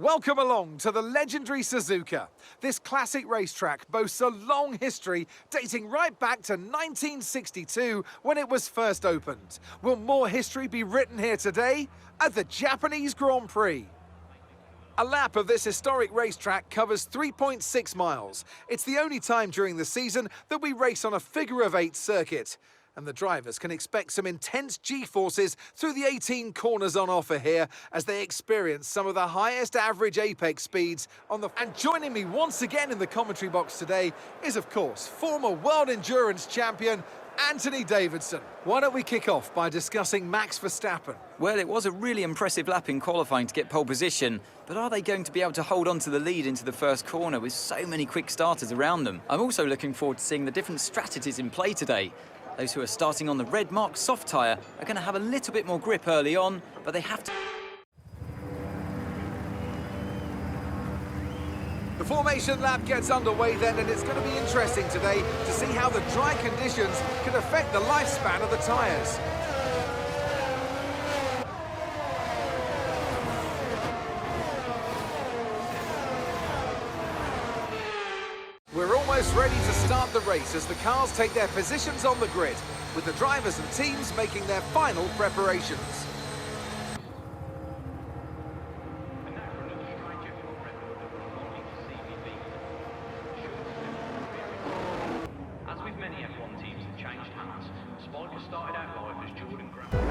Welcome along to the legendary Suzuka. This classic racetrack boasts a long history dating right back to 1962 when it was first opened. Will more history be written here today at the Japanese Grand Prix? A lap of this historic racetrack covers 3.6 miles. It's the only time during the season that we race on a figure-of-8 circuit. And the drivers can expect some intense G-forces through the 18 corners on offer here as they experience some of the highest average apex speeds on the... And joining me once again in the commentary box today is, of course, former World Endurance Champion Anthony Davidson. Why don't we kick off by discussing Max Verstappen? Well, it was a really impressive lap in qualifying to get pole position, but are they going to be able to hold on to the lead into the first corner with so many quick starters around them? I'm also looking forward to seeing the different strategies in play today. Those who are starting on the red mark soft tyre are going to have a little bit more grip early on, but they have to... The formation lap gets underway then, and it's going to be interesting today to see how the dry conditions can affect the lifespan of the tyres. We're almost ready to start the race as the cars take their positions on the grid, with the drivers and teams making their final preparations. As with many F1 teams that changed hands, Spiker started out live as Jordan Graham.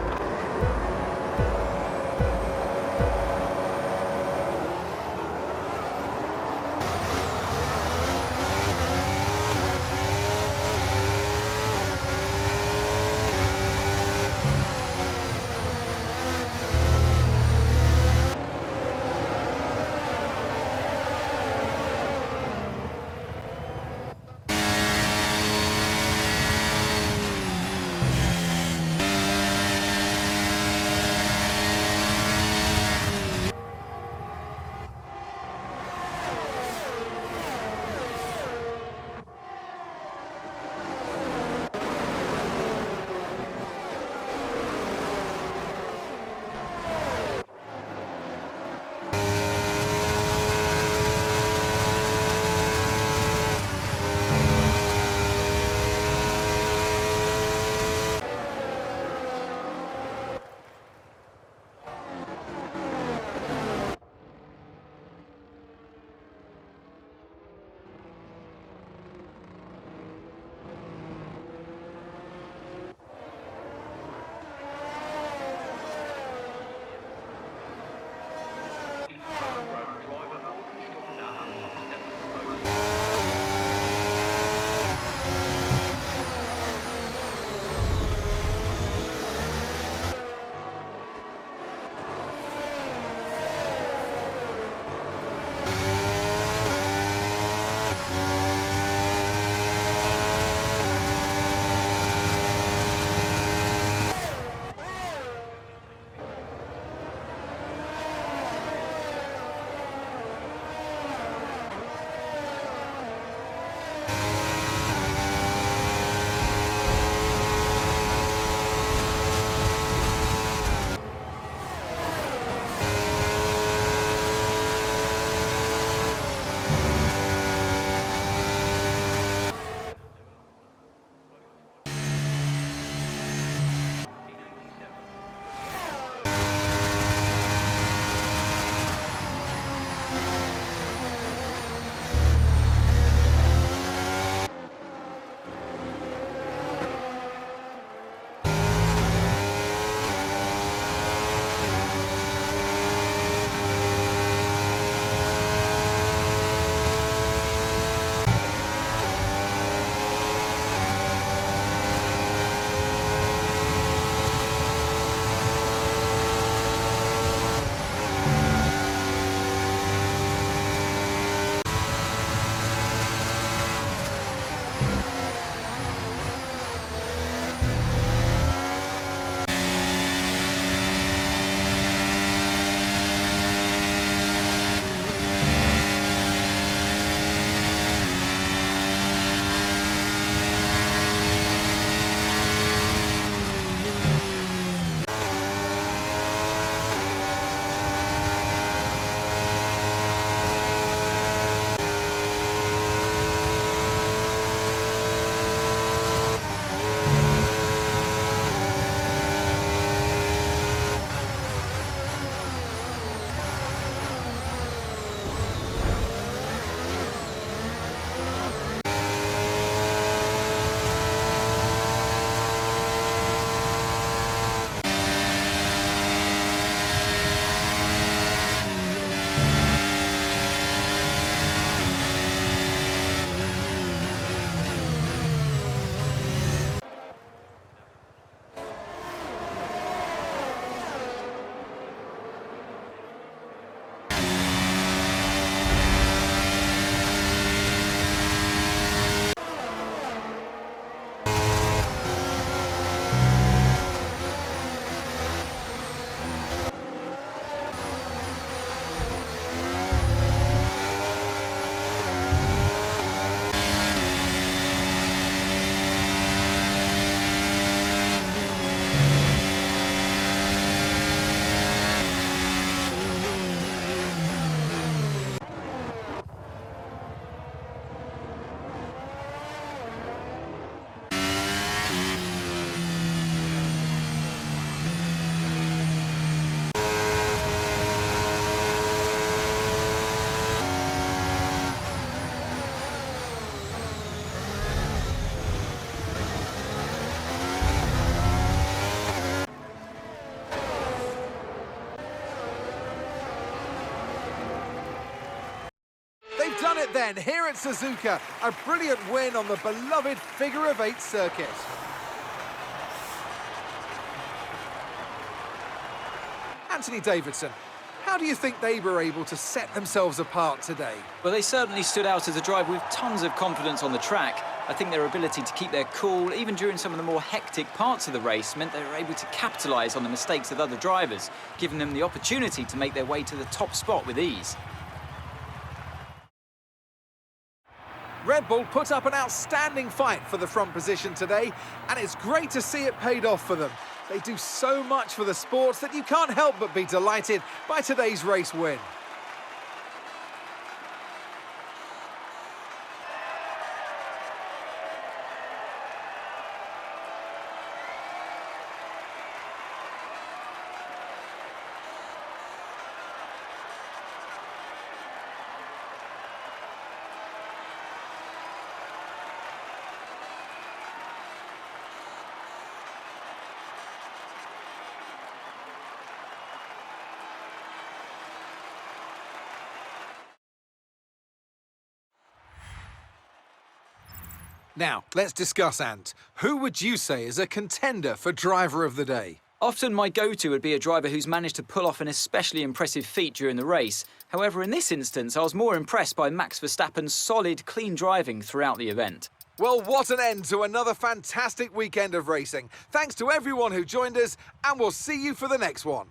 then, here at Suzuka, a brilliant win on the beloved figure-of-8 circuit. Anthony Davidson, how do you think they were able to set themselves apart today? Well, they certainly stood out as a driver with tons of confidence on the track. I think their ability to keep their cool, even during some of the more hectic parts of the race, meant they were able to capitalise on the mistakes of other drivers, giving them the opportunity to make their way to the top spot with ease. Red Bull put up an outstanding fight for the front position today, and it's great to see it paid off for them. They do so much for the sport that you can't help but be delighted by today's race win. Now, let's discuss, Ant. Who would you say is a contender for driver of the day? Often my go-to would be a driver who's managed to pull off an especially impressive feat during the race. However, in this instance, I was more impressed by Max Verstappen's solid, clean driving throughout the event. Well, what an end to another fantastic weekend of racing. Thanks to everyone who joined us, and we'll see you for the next one.